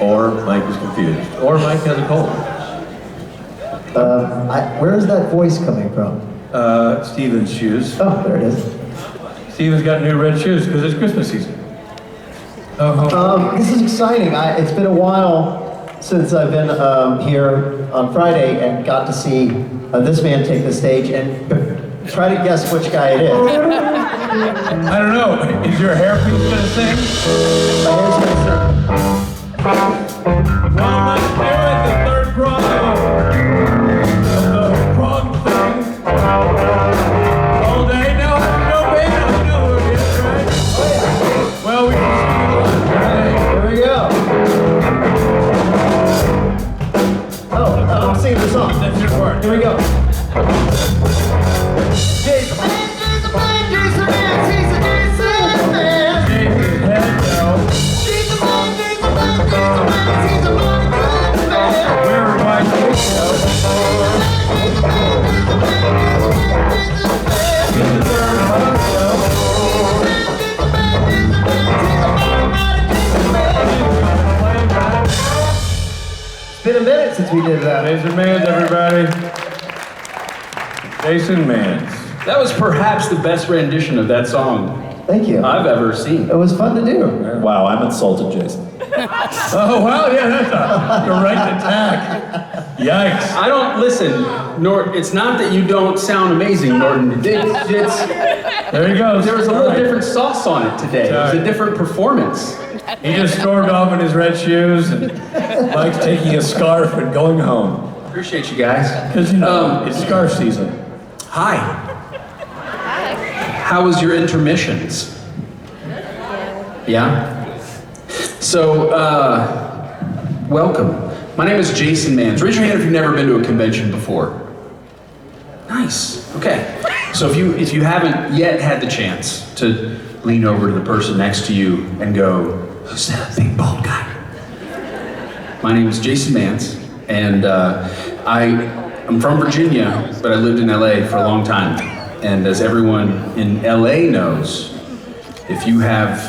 Or Mike is confused. Or Mike has a cold. Where is that voice coming from? Steven's shoes. Oh, there it is. Steven's got new red shoes because it's Christmas season. This is exciting. It's been a while since I've been here on Friday and got to see this man take the stage and try to guess which guy it is. I don't know. Is your hairpiece gonna sing? My hair's gonna sing. Well, let's do it. The third prong of the prong thing. All day. No pain. No, we're getting right. Oh yeah. Well, we can sing it live. Here we go. Oh, I'm singing the song. That's your part. Here we go. Jason's head, no. We're white, no. He's the third one, no. It's been a minute since we did that. Jason Mans, everybody. Jason Mans. That was perhaps the best rendition of that song Thank you. I've ever seen. It was fun to do. Wow, I'm insulted, Jason. Oh, well, yeah, that's a direct attack. Yikes. I don't listen, nor it's not that you don't sound amazing, Norton. It's There he goes. there was a little different sauce on it today. It was a different performance. He just stormed off in his red shoes, and Mike's taking a scarf and going home. Appreciate you guys. Because, it's scarf season. Hi. How was your intermissions? Yeah? So, welcome. My name is Jason Mans. Raise your hand if you've never been to a convention before. Nice. Okay. So if you haven't yet had the chance to lean over to the person next to you and go, "Who's that big bald guy?" My name is Jason Mans, and I'm from Virginia, but I lived in LA for a long time. And as everyone in LA knows, if you have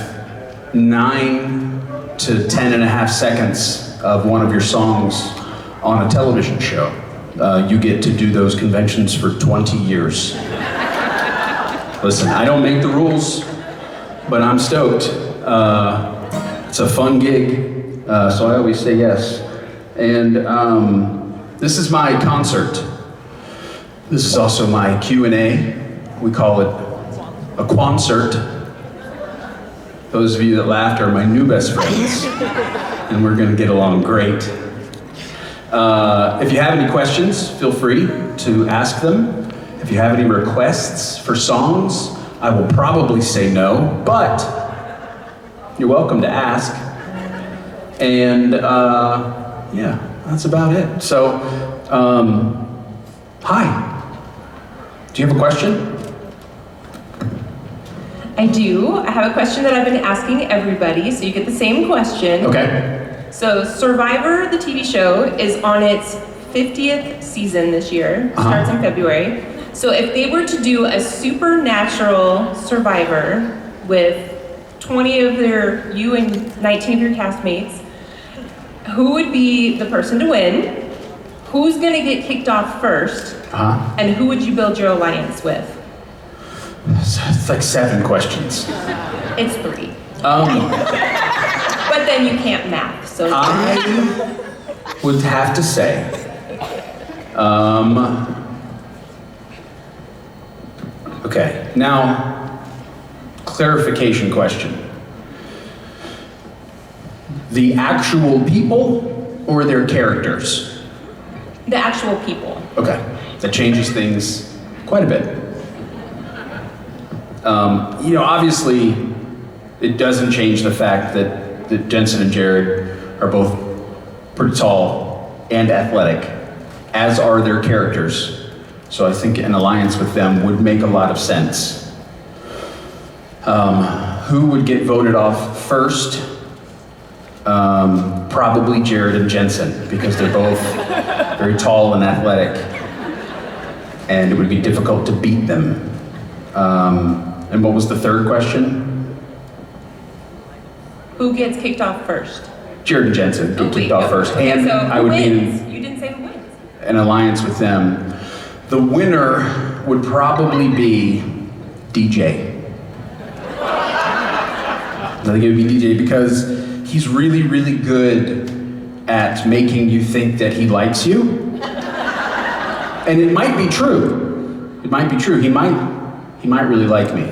9 to 10 and a half seconds of one of your songs on a television show, you get to do those conventions for 20 years. Listen, I don't make the rules, but I'm stoked. It's a fun gig, so I always say yes. And this is my concert. This is also my Q&A. We call it a quancert. Those of you that laughed are my new best friends, and we're gonna get along great. If you have any questions, feel free to ask them. If you have any requests for songs, I will probably say no, but you're welcome to ask. And yeah, that's about it. So, hi. Do you have a question? I do. I have a question that I've been asking everybody, so you get the same question. Okay. So Survivor, the TV show, is on its 50th season this year. Starts in February. So if they were to do a supernatural Survivor with 20 of you and 19 of your castmates, who would be the person to win? Who's gonna get kicked off first? And who would you build your alliance with? It's like 7 questions. It's 3. But then you can't math, so. I would have to say, okay, now, clarification question. The actual people or their characters? The actual people. Okay, that changes things quite a bit. Obviously, it doesn't change the fact that Jensen and Jared are both pretty tall and athletic, as are their characters. So I think an alliance with them would make a lot of sense. Who would get voted off first? Probably Jared and Jensen, because they're both very tall and athletic, and it would be difficult to beat them. And what was the third question? Who gets kicked off first? Jared and Jensen get kicked off first. Okay, And so I who would be wins? You didn't say who wins. an alliance with them. The winner would probably be DJ. I think it would be DJ because he's really, really good at making you think that he likes you. And it might be true. It might be true. He might really like me.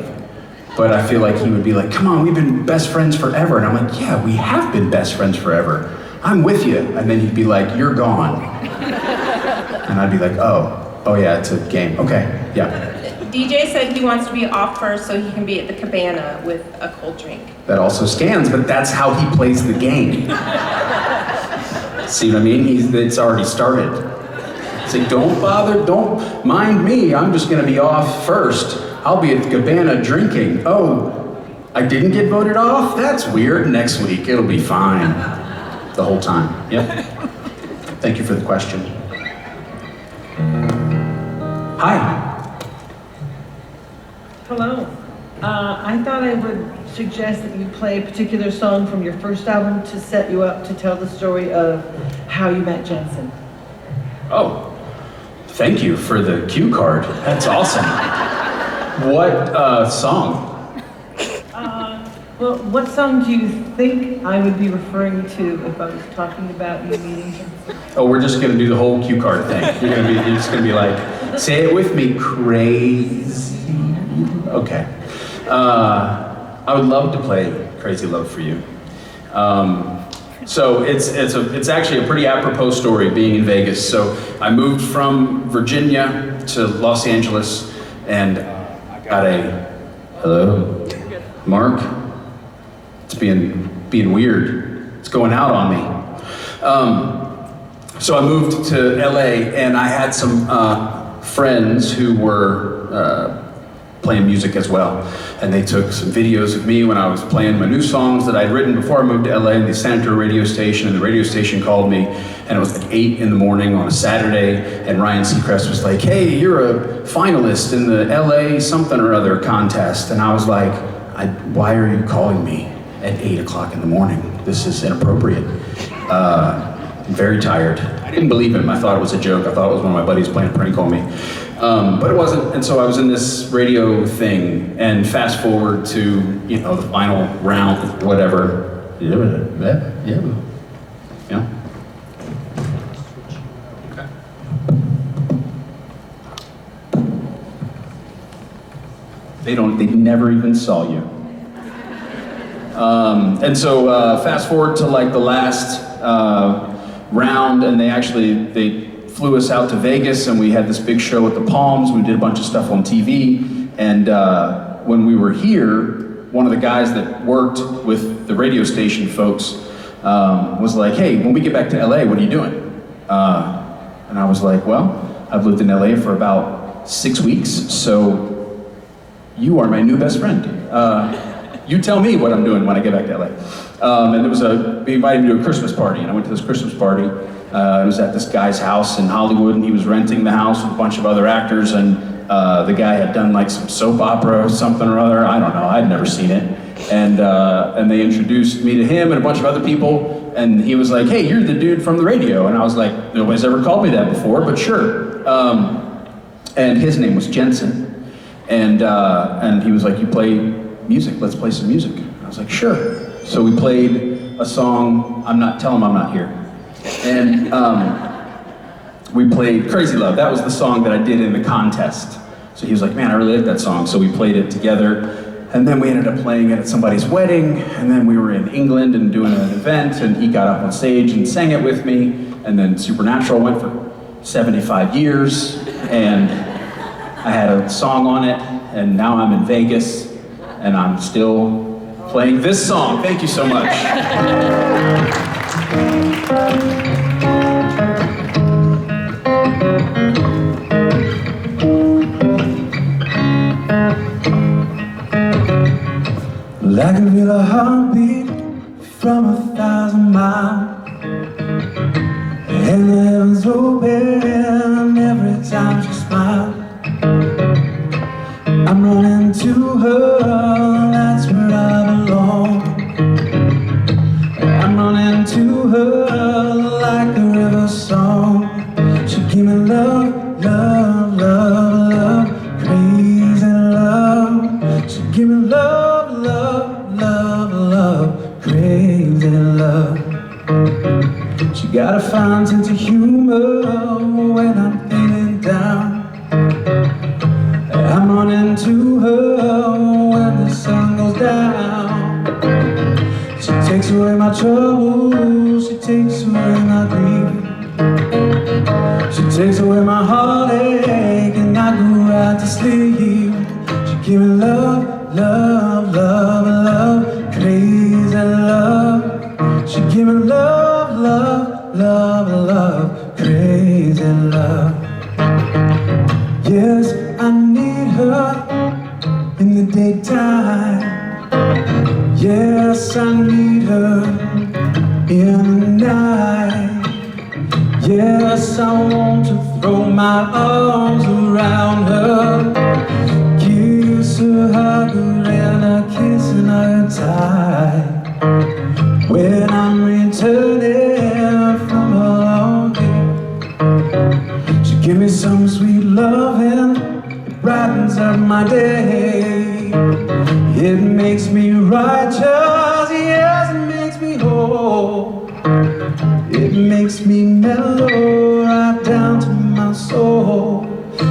But I feel like he would be like, come on, we've been best friends forever. And I'm like, yeah, we have been best friends forever. I'm with you. And then he'd be like, you're gone. And I'd be like, oh yeah, it's a game. Okay, yeah. DJ said he wants to be off first so he can be at the cabana with a cold drink. That also scans, but that's how he plays the game. See what I mean? It's already started. It's like, don't mind me. I'm just gonna be off first. I'll be at the cabana drinking. Oh, I didn't get voted off? That's weird. Next week, it'll be fine. The whole time, yep. Thank you for the question. Hi. Hello. I thought I would suggest that you play a particular song from your first album to set you up to tell the story of how you met Jensen. Oh, thank you for the cue card. That's awesome. What song? Well, what song do you think I would be referring to if I was talking about you meeting Jensen? Oh, we're just gonna do the whole cue card thing. You're just gonna be like, say it with me, crazy. Okay. I would love to play Crazy Love for You. So it's actually a pretty apropos story being in Vegas. So I moved from Virginia to Los Angeles, and I got hello, Mark. It's being weird. It's going out on me. So I moved to LA, and I had some friends who were playing music as well. And they took some videos of me when I was playing my new songs that I'd written before I moved to LA, and they sent it to a radio station, and the radio station called me, and it was like 8 in the morning on a Saturday, and Ryan Seacrest was like, hey, you're a finalist in the LA something or other contest. And I was like, why are you calling me at 8 o'clock in the morning? This is inappropriate. I'm very tired. I didn't believe him. I thought it was a joke. I thought it was one of my buddies playing a prank on me. But it wasn't, and so I was in this radio thing, and fast forward to, the final round, whatever. Yeah. Okay. They never even saw you. And so fast forward to like the last round, and they flew us out to Vegas, and we had this big show at the Palms. We did a bunch of stuff on TV, and when we were here, one of the guys that worked with the radio station folks was like, hey, when we get back to LA, what are you doing? And I was like, well, I've lived in LA for about 6 weeks, so you are my new best friend. You tell me what I'm doing when I get back to LA. And they invited me to a Christmas party, and I went to this Christmas party. It was at this guy's house in Hollywood, and he was renting the house with a bunch of other actors, and the guy had done like some soap opera or something or other. I don't know, I'd never seen it. And they introduced me to him and a bunch of other people, and he was like, hey, you're the dude from the radio. And I was like, nobody's ever called me that before, but sure. And his name was Jensen. And he was like, you play music, let's play some music. I was like, sure. So we played a song, Tell Him I'm Not Here. And we played Crazy Love. That was the song that I did in the contest. So he was like, man, I really like that song. So we played it together. And then we ended up playing it at somebody's wedding. And then we were in England and doing an event, and he got up on stage and sang it with me. And then Supernatural went for 75 years. And I had a song on it. And now I'm in Vegas, and I'm still playing this song. Thank you so much. Like I feel a heartbeat from 1,000 miles, and the heavens open every time she smiles. I'm running to her, that's where I belong. I'm running into her like a river song. She give me love, love, love, love, crazy love. She give me love, love, love, love, crazy love. She got a fine sense of humor when I'm feeling down. I'm on into her when the sun goes down. She takes away my troubles, she takes away my grief. She takes away my heartache and I go right to sleep. She give me love, love, love, love, crazy love. She give me love, love, love, love, crazy love. Yes, I need her in the daytime. Yes, I need her in the night. Yes, I want to throw my arms around her, kiss her, hug her, and a kiss in her tie. When I'm returning from a long day, she give me some sweet loving, it brightens up my day. It makes me righteous, yes, it makes me whole. It makes me mellow right down to my soul.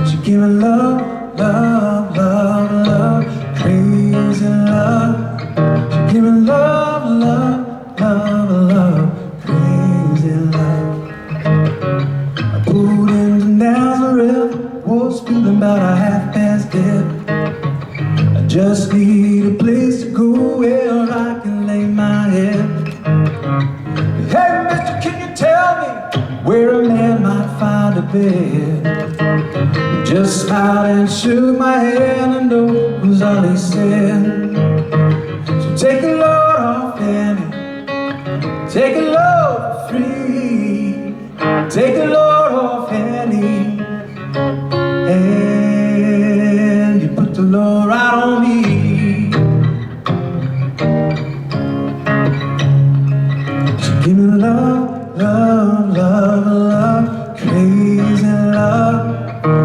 She give me love, love, love, love, crazy love. She give me love, love, love, love, crazy love. I pulled into Nazareth, was feeling about a half past dead. I just need a place to go where I can lay my head. Hey, mister, can you tell me where a man might find a bed? Just smiled and shook my hand, and no was all he said. So take a load off Annie, take a load for free, take a load off Annie, and you put the load right on me. Give me love, love, love, love, crazy love.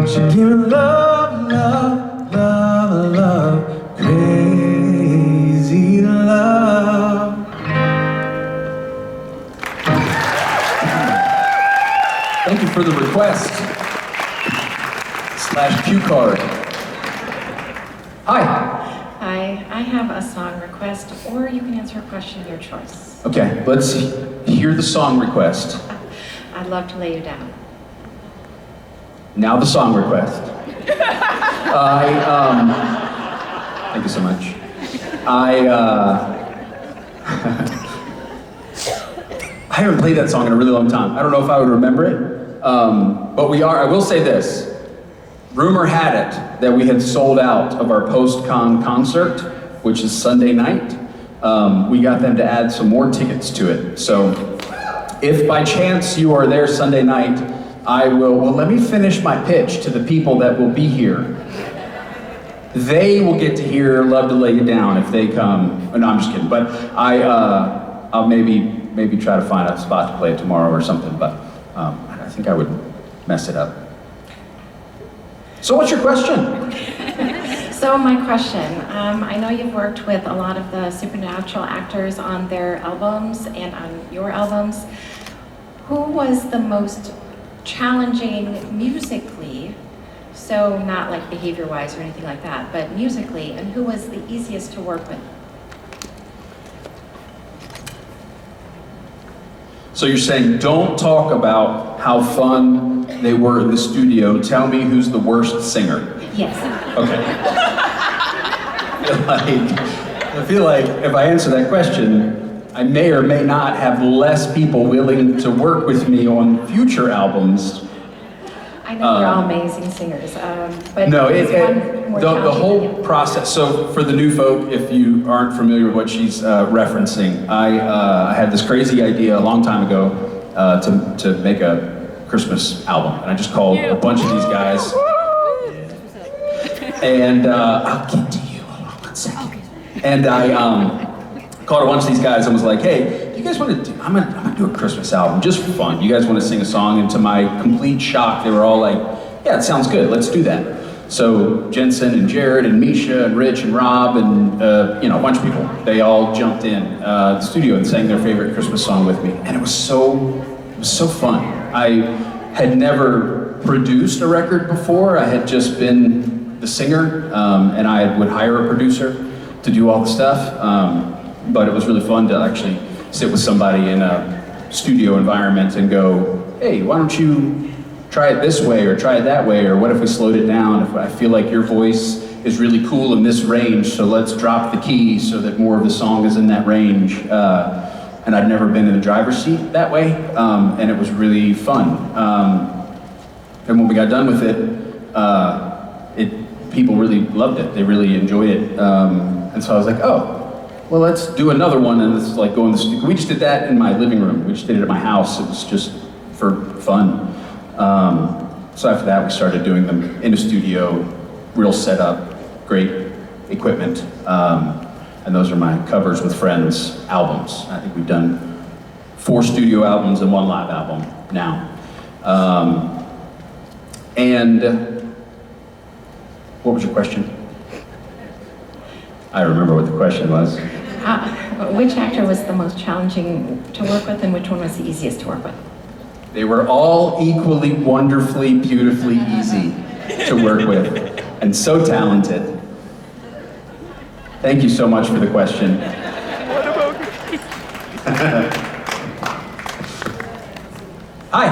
She give me love, love, love, love, crazy love. Thank you for the request. / cue card. Hi. Hi, I have a song request, or you can answer a question, your choice. Okay, let's hear the song request. I'd love to lay you down. Now the song request. Thank you so much. I haven't played that song in a really long time. I don't know if I would remember it, but I will say this. Rumor had it that we had sold out of our post-con concert, which is Sunday night. We got them to add some more tickets to it. So if by chance you are there Sunday night, let me finish my pitch to the people that will be here. They will get to hear Love to Lay You Down if they come. Oh, no, I'm just kidding. But I'll maybe try to find a spot to play it tomorrow or something, but I think I would mess it up. So what's your question? So my question, I know you've worked with a lot of the supernatural actors on their albums and on your albums. Who was the most challenging musically, so not like behavior-wise or anything like that, but musically, and who was the easiest to work with? So you're saying don't talk about how fun they were in the studio, tell me who's the worst singer. Yes. Okay. I feel like if I answer that question, I may or may not have less people willing to work with me on future albums. I know you're all amazing singers, but no, one more the whole challenging? process. So for the new folk, if you aren't familiar with what she's referencing, I had this crazy idea a long time ago to make a Christmas album, and I just called a bunch of these guys. And I'll get to you. Hold on 1 second. And I called a bunch of these guys and was like, "Hey, you you guys want to do, I'm gonna do a Christmas album just for fun. You guys want to sing a song? And to my complete shock, they were all like, yeah, it sounds good, let's do that. So Jensen and Jared and Misha and Rich and Rob and a bunch of people, they all jumped in the studio and sang their favorite Christmas song with me. And it was so fun. I had never produced a record before. I had just been the singer, and I would hire a producer to do all the stuff. But it was really fun to actually sit with somebody in a studio environment and go, hey, why don't you try it this way or try it that way, or what if we slowed it down? If I feel like your voice is really cool in this range, so let's drop the key so that more of the song is in that range. And I'd never been in the driver's seat that way, and it was really fun. And when we got done with it, people really loved it. They really enjoyed it. And so I was like, oh, well, let's do another one, and it's like go in the studio. We just did that in my living room. We just did it at my house. It was just for fun. So after that, we started doing them in a studio, real setup, great equipment. And those are my Covers with Friends albums. I think we've done 4 studio albums and 1 live album now. And what was your question? I remember what the question was. Which actor was the most challenging to work with, and which one was the easiest to work with? They were all equally, wonderfully, beautifully easy to work with, and so talented. Thank you so much for the question. Hi.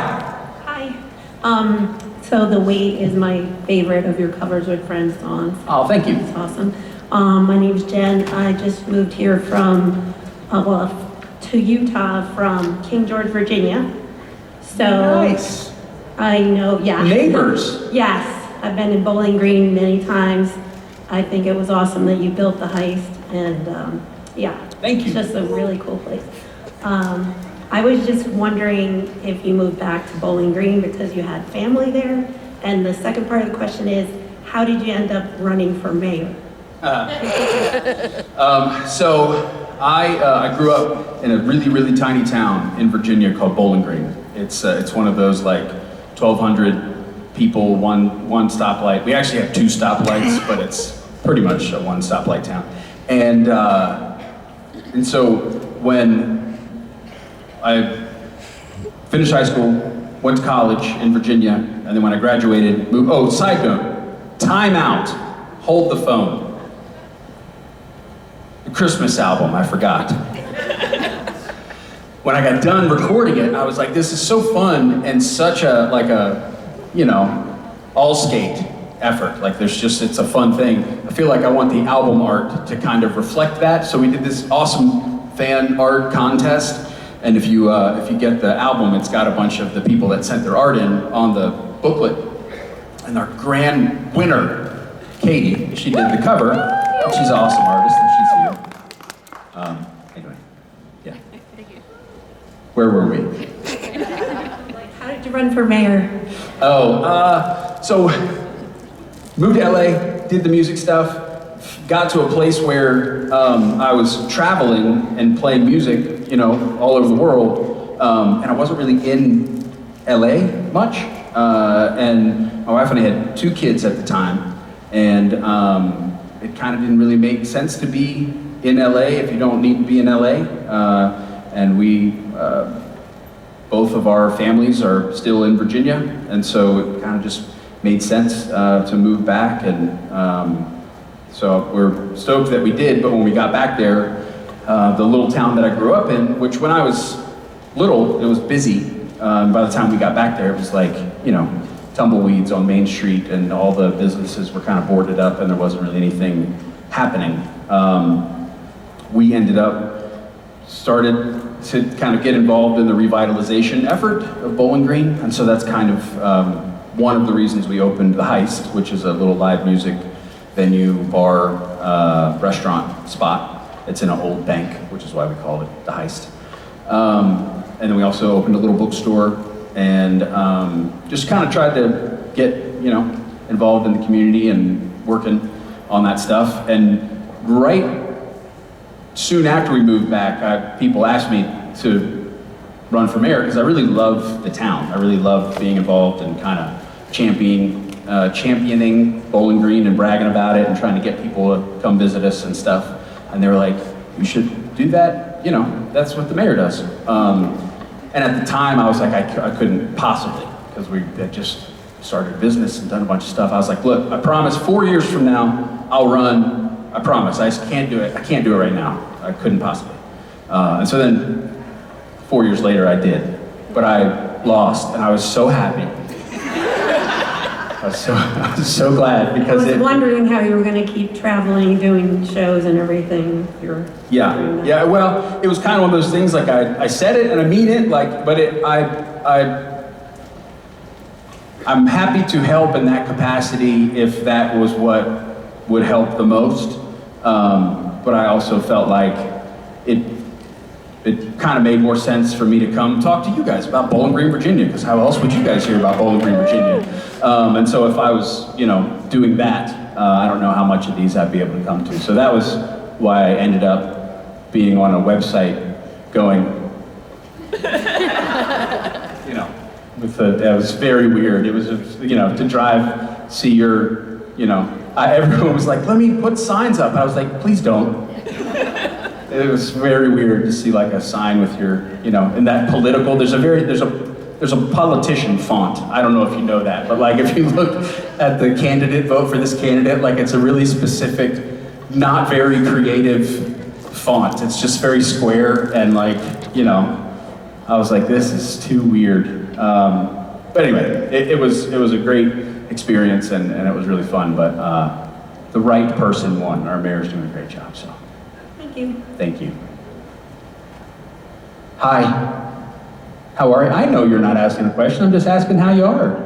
Hi. So The Wait is my favorite of your Covers with Friends songs. Oh, thank you. It's awesome. My name's Jen. I just moved here from, to Utah from King George, Virginia. So Nice. I know, yeah. Neighbors. Yes, I've been in Bowling Green many times. I think it was awesome that you built the heist, and yeah. Thank you. It's just a really cool place. I was just wondering if you moved back to Bowling Green because you had family there. And the second part of the question is, how did you end up running for mayor? So I grew up in a really, really tiny town in Virginia called Bowling Green. It's one of those like 1,200 people, one stoplight. We actually have 2 stoplights, but it's pretty much a 1 stoplight town. And so when I finished high school, went to college in Virginia, and then when I graduated, moved. Oh, side note, time out, hold the phone. The Christmas album, I forgot. When I got done recording it, I was like, this is so fun and such a, all skate effort. Like it's a fun thing. I feel like I want the album art to kind of reflect that. So we did this awesome fan art contest. And if you get the album, it's got a bunch of the people that sent their art in on the booklet. And our grand winner, Katie, she did the cover. And she's an awesome artist, and she's here. Anyway, yeah. Thank you. Where were we? How did you run for mayor? So moved to LA, did the music stuff, got to a place where I was traveling and playing music, all over the world, and I wasn't really in LA much. And my wife and I had 2 kids at the time, and it kind of didn't really make sense to be in LA if you don't need to be in LA. And we, both of our families are still in Virginia, and so it kind of just made sense to move back. And so we're stoked that we did, but when we got back there, the little town that I grew up in, which when I was little, it was busy. By the time we got back there, it was like, tumbleweeds on Main Street, and all the businesses were kind of boarded up, and there wasn't really anything happening. We ended up started to kind of get involved in the revitalization effort of Bowling Green, and so that's kind of one of the reasons we opened The Heist, which is a little live music venue, bar, restaurant spot. It's in an old bank, which is why we called it The Heist. And then we also opened a little bookstore, and just kind of tried to get, involved in the community and working on that stuff. And right soon after we moved back, people asked me, to run for mayor because I really love the town. I really love being involved and kind of championing Bowling Green and bragging about it and trying to get people to come visit us and stuff. And they were like, you should do that, that's what the mayor does. And at the time I was like, I couldn't possibly, because we had just started a business and done a bunch of stuff. I was like, look, I promise 4 years from now, I'll run. I promise, I just can't do it. I can't do it right now. I couldn't possibly. And so then 4 years later I did, but I lost and I was so happy. I was so glad because I was wondering how you were going to keep traveling, doing shows and everything. Yeah. Well, it was kind of one of those things. Like I said it and I mean it. I'm happy to help in that capacity if that was what would help the most. But I also felt like it kind of made more sense for me to come talk to you guys about Bowling Green, Virginia, because how else would you guys hear about Bowling Green, Virginia? And so if I was, doing that, I don't know how much of these I'd be able to come to. So that was why I ended up being on a website going, that was very weird. It was, to drive, see your, everyone was like, let me put signs up. I was like, please don't. It was very weird to see like a sign with your, in that political, there's a politician font. I don't know if you know that, but like if you look at the candidate, vote for this candidate, like it's a really specific, not very creative font. It's just very square and like, I was like, this is too weird. But anyway, it was a great experience and it was really fun, but the right person won. Our mayor's doing a great job, so. Thank you. Thank you. Hi. How are you? I know you're not asking a question. I'm just asking how you are.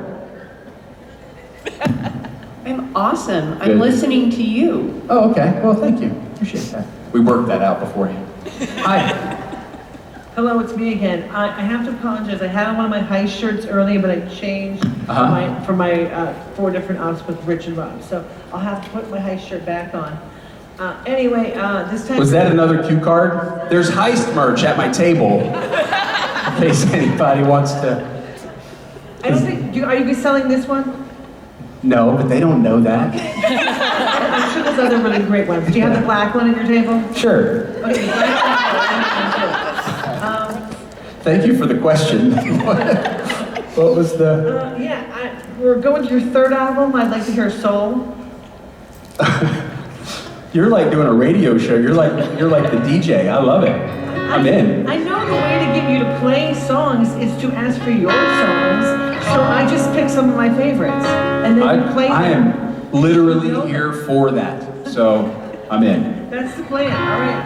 I'm awesome. Good. I'm listening to you. Oh, okay. Well, thank you. Appreciate that. We worked that out beforehand. Hi. Hello, it's me again. I have to apologize. I had on one of my high shirts earlier, but I changed for my 4 different ops with Rich and Rob. So I'll have to put my high shirt back on. Anyway, this time... Was that another cue card? There's heist merch at my table. In case anybody wants to... I don't think... Are you selling this one? No, but they don't know that. I'm sure there's other really great ones. Do you have the black one at your table? Sure. Okay, the black one. Thank you for the question. What was the... we're going to your 3rd album. I'd like to hear Soul. You're like doing a radio show. You're like the DJ. I love it. I'm in. I know the way to get you to play songs is to ask for your songs. So I just picked some of my favorites and then you play them. I am literally here for that. So I'm in. That's the plan. All right.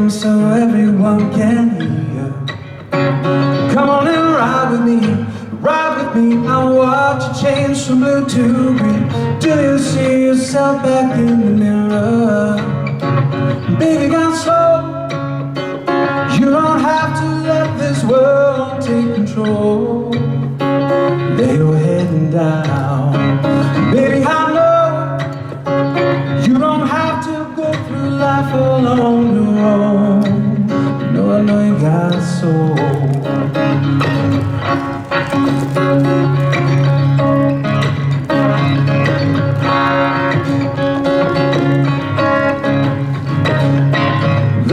So everyone can hear. Come on and ride with me, I'll watch you change from blue to green. Do you see yourself back in the mirror? Baby, got slow. You don't have to let this world take control. Lay your head down. Baby, I know you don't have to go through life alone. I know you got soul.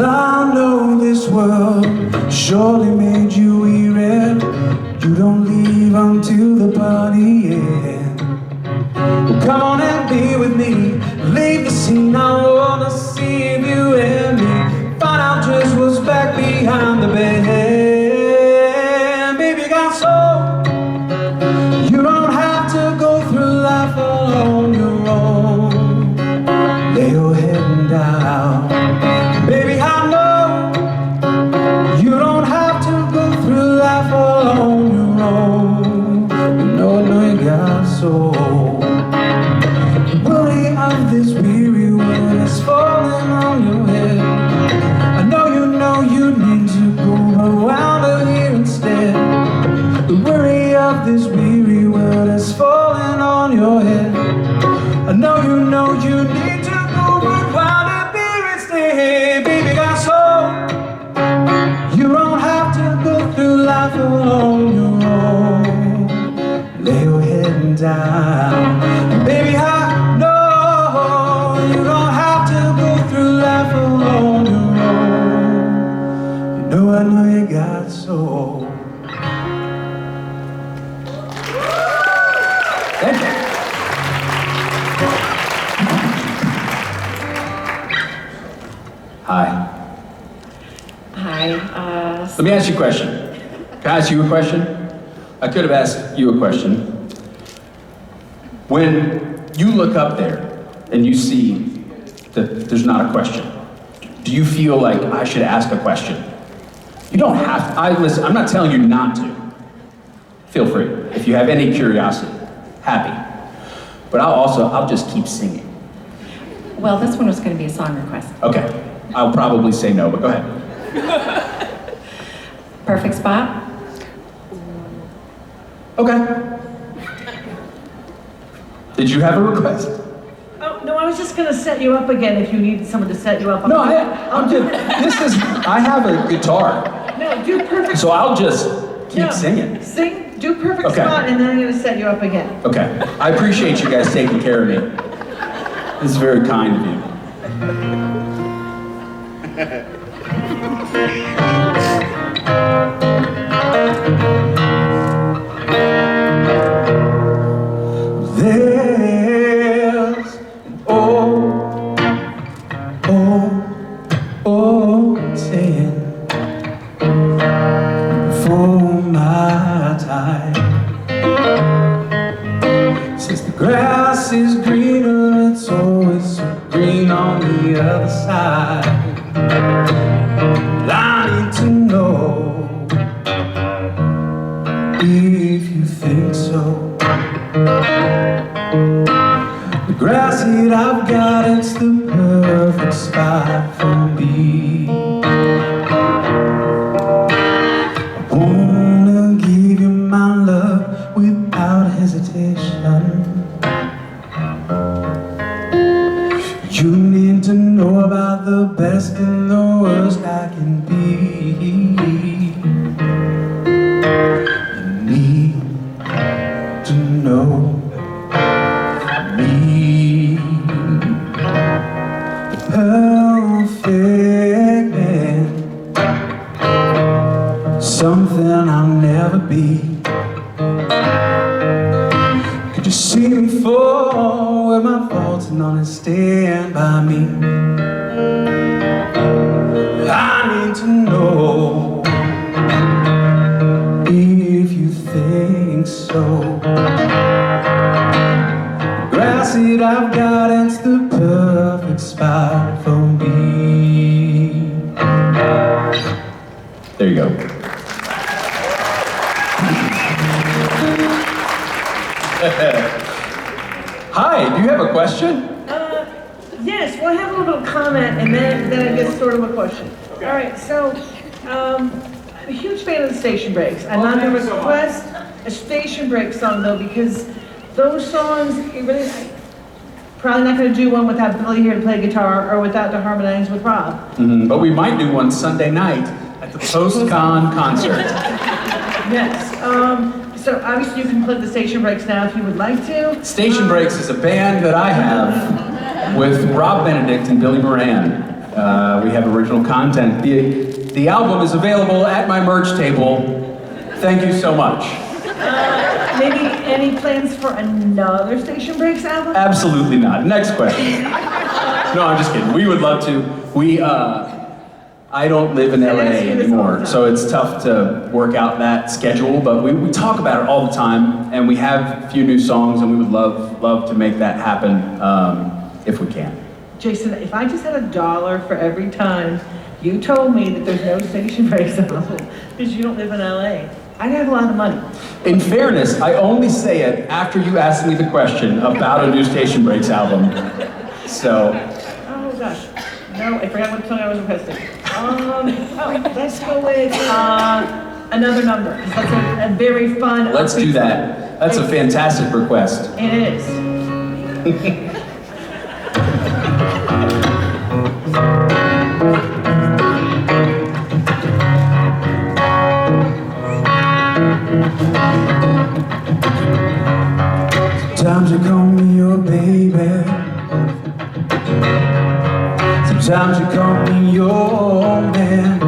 I know this world surely made you weary. You don't leave until the party ends. Well, come on and be with me. Leave the scene. I wanna see if you and me. Find out just what's back behind the bed. Baby, got soul. You don't have to go through life all on your own. Lay your head down. Baby, I know you don't have to go through life all on your own. You know you got falling on your head. I know you need to go, but while the spirits stay, baby, got soul. You don't have to go through life on your own. Lay your head down, baby. I know you don't have to go through life on your own. I know you got soul. Thank you. Hi. Hi. Let me ask you a question. Can I ask you a question? I could have asked you a question. When you look up there and you see that there's not a question, do you feel like I should ask a question? You don't have to. Listen, I'm not telling you not to. Feel free. If you have any curiosity, happy. But I'll just keep singing. Well, this one was going to be a song request. Okay. I'll probably say no, but go ahead. Perfect spot? Okay. Did you have a request? Oh, no, I was just gonna set you up again if you need someone to set you up. No, I'm just, I have a guitar, No, do perfect. so I'll just keep No, singing. Sing, do perfect Okay. spot, and then I'm gonna set you up again. Okay. I appreciate you guys taking care of me. This is very kind of you. There's an old saying before my time. Says the grass is greener, it's always so green on the other side. I need to know if you think so. The grass that I've got, it's the perfect spot for me. I wanna give you my love without hesitation. You need to know about the best and the worst I can be. You need to know me, the perfect man, something I'll never be. Could you see me fall with my faults and honest stand by me? I need to know if you think so. The grass that I've got, it's the perfect spot for me. There you go. Hi, do you have a question? Yes, well, I have a little comment, and then I guess sort of a question. All right, so, I'm a huge fan of the station breaks. I'm not going to request a station break song, though, because those songs, you really, probably not going to do one without Billy here to play guitar, or without the harmonizing with Rob. But we might do one Sunday night at the post-con concert. Yes, so obviously you can play the station breaks now if you would like to. Station Breaks is a band that I have with Rob Benedict and Billy Moran. We have original content. The album is available at my merch table. Thank you so much. Maybe any plans for another Station Breaks album? Absolutely not. Next question. No, I'm just kidding. We would love to. I don't live in LA anymore, so it's tough to work out that schedule, but we talk about it all the time, and we have a few new songs, and we would love to make that happen if we can. Jason, if I just had $1 for every time you told me that there's no Station Breaks album because you don't live in LA, I'd have a lot of money. In fairness, I only say it after you asked me the question about a new Station Breaks album. So. Oh gosh, no, I forgot what song I was requesting. Let's go with Another number. That's a very fun. Let's do that. That's a fantastic request. It is. Sometimes you call me your baby. Sometimes you call me your man.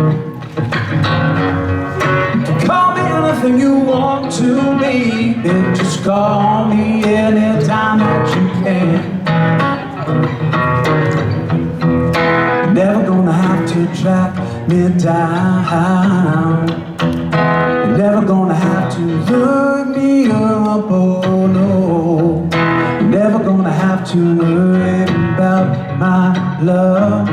You can call me anything you want to be. Just call me anytime that you can. You're never gonna have to track me down. You're never gonna have to look me up, oh no. You're never gonna have to worry about my love.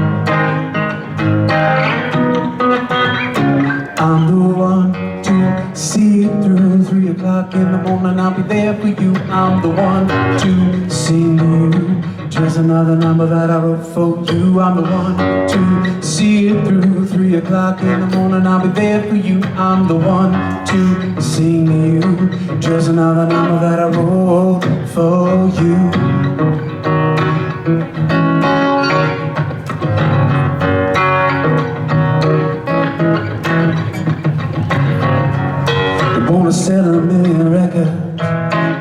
I'm the one to see it through. 3 o'clock in the morning, I'll be there for you. I'm the one to sing to you. Just another number that I wrote for you. I'm the one to see it through. 3 o'clock in the morning, I'll be there for you. I'm the one to sing to you. Just another number that I wrote for you. I wanna sell 1,000,000 records,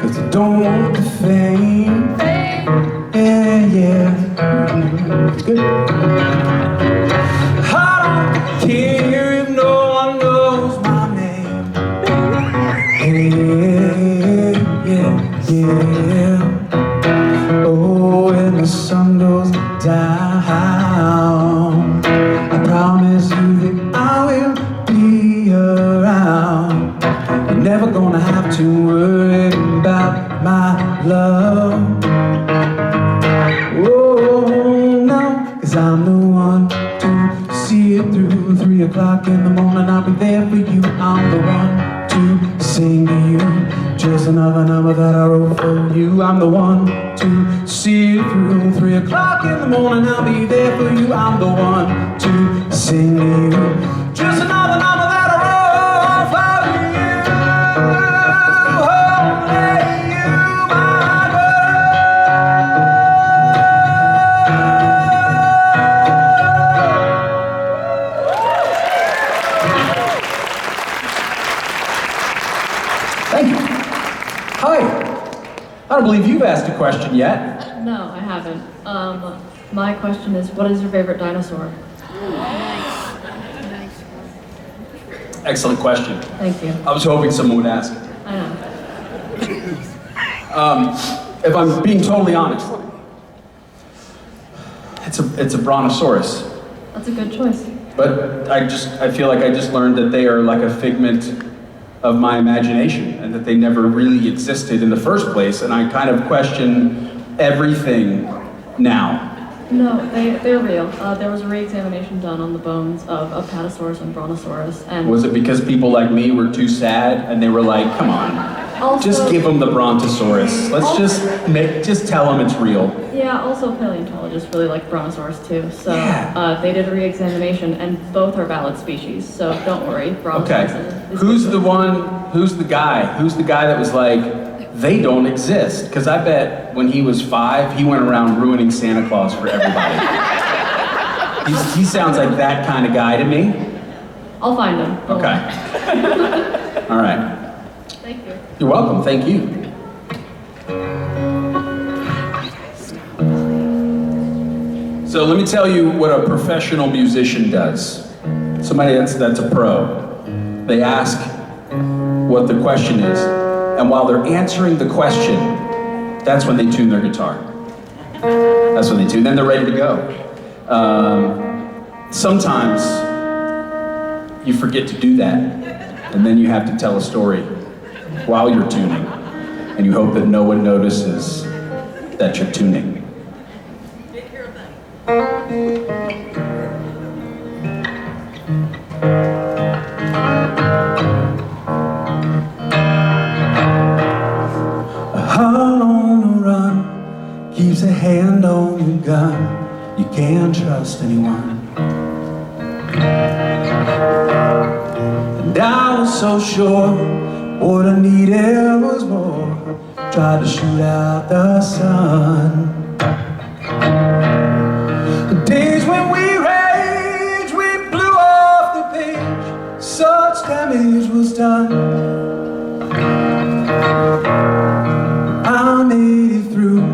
'cause I don't want the fame. Yeah. It's good. I don't care if no one knows my name. Yeah. Oh, when the sun goes down, I promise you that I will be around. You're never gonna have to worry about my love. Oh, no, 'cause I'm the one to see it through. 3 o'clock in the morning, I'll be there for you. I'm the one to sing to you. Just another number that I wrote for you. I'm the one to see it through. 3 o'clock in the morning, I'll be there for you. I'm the one to sing to you. Just another number that I wrote for you. Only you, my Thank you. Hi. I don't believe you've asked a question yet. No, I haven't. My question is, what is your favorite dinosaur? Excellent question. Thank you. I was hoping someone would ask. I know. If I'm being totally honest, it's a brontosaurus. That's a good choice. But I feel like I just learned that they are like a figment of my imagination and that they never really existed in the first place, and I kind of question everything now. No, they're real. There was a re-examination done on the bones of Apatosaurus and Brontosaurus, and Was it because people like me were too sad and they were like, come on, also, just give them the brontosaurus. Let's just tell them it's real. yeah, also paleontologists really like Brontosaurus too. So Yeah. they did a re-examination, and both are valid species. So don't worry, Brontosaurus. Okay, is who's good. the guy that was like, they don't exist? Because I bet when he was 5, he went around ruining Santa Claus for everybody. He sounds like that kind of guy to me. I'll find him. Don't Okay. worry. All right. Thank you. You're welcome, thank you. So let me tell you what a professional musician does. Somebody that's a pro. They ask what the question is, and while they're answering the question, that's when they tune their guitar. That's when they tune, then they're ready to go. Sometimes you forget to do that, and then you have to tell a story while you're tuning, and you hope that no one notices that you're tuning. A heart on the run keeps a hand on your gun. You can't trust anyone. And I was so sure what I needed was more. Tried to shoot out the sun. The days when we raged, we blew off the page. Such damage was done. I made it through.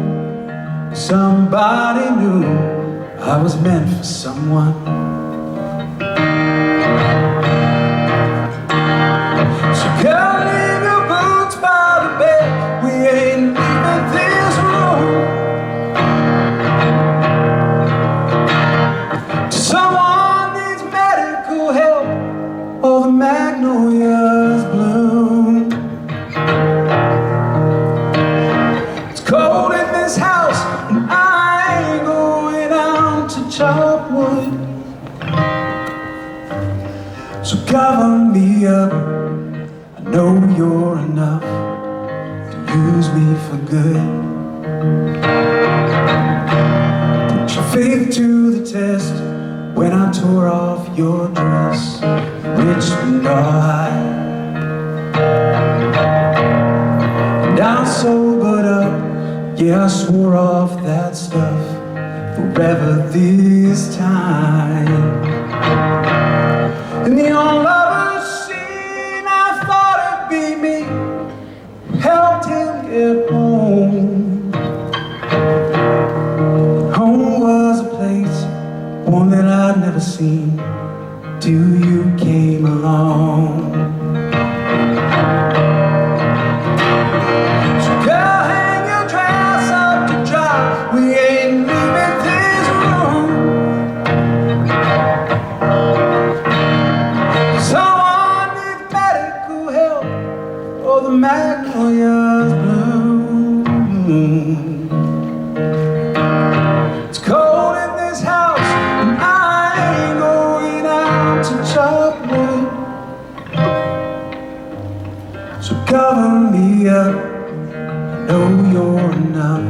Somebody knew I was meant for someone. So come leave your boots by the bed. We ain't leaving this room. Someone needs medical help, or the magnolias bloom. It's cold in this house, and I ain't going out to chop wood. So cover me up. I know you're enough to use me for good. Put your faith to the test when I tore off your dress, Richmond or high. And I sobered up, yeah, I swore off that stuff forever this time. In the old lover's scene, I thought it'd be me who helped him get home. Home was a place, one that I'd never seen till you came along. So girl, hang your dress up to dry. We ain't leaving this room. Someone needs medical help, or the magnolias bloom. It's cold in this house, and I ain't going out to chop wood. So cover me up. I know you're enough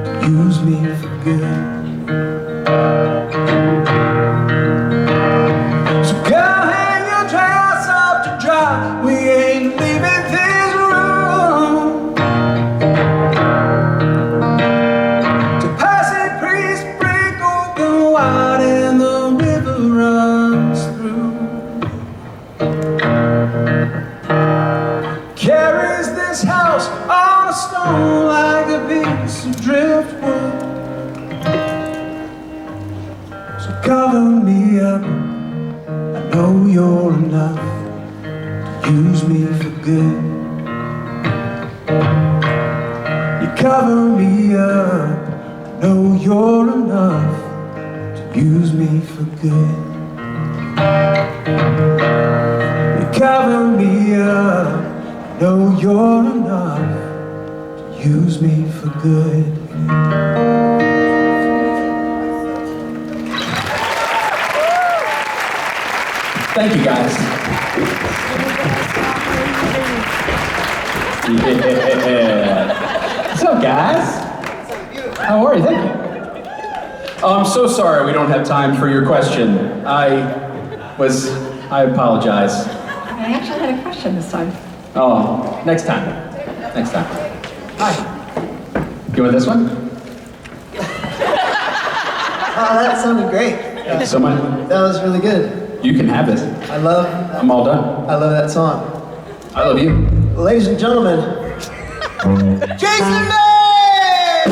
to use me for good. So girl, hang your dress up to dry. We ain't leaving this room. To pass a priest, break open wide, and the river runs through. Carries this house on a stone like a piece of driftwood. So cover me up. I know you're enough to use me for good. You cover me up. I know you're enough to use me for good. You cover me up. I know you're enough to use me for good. Thank you, guys. Yeah. What's up, guys? How are you? Thank you. Oh, I'm so sorry we don't have time for your question. I apologize. I actually had a question this time. Oh, next time. Next time. Hi. You want this one? Oh, that sounded great. Thank you so much. That was really good. You can have this. I'm all done. I love that song. I love you. Ladies and gentlemen, Jason May!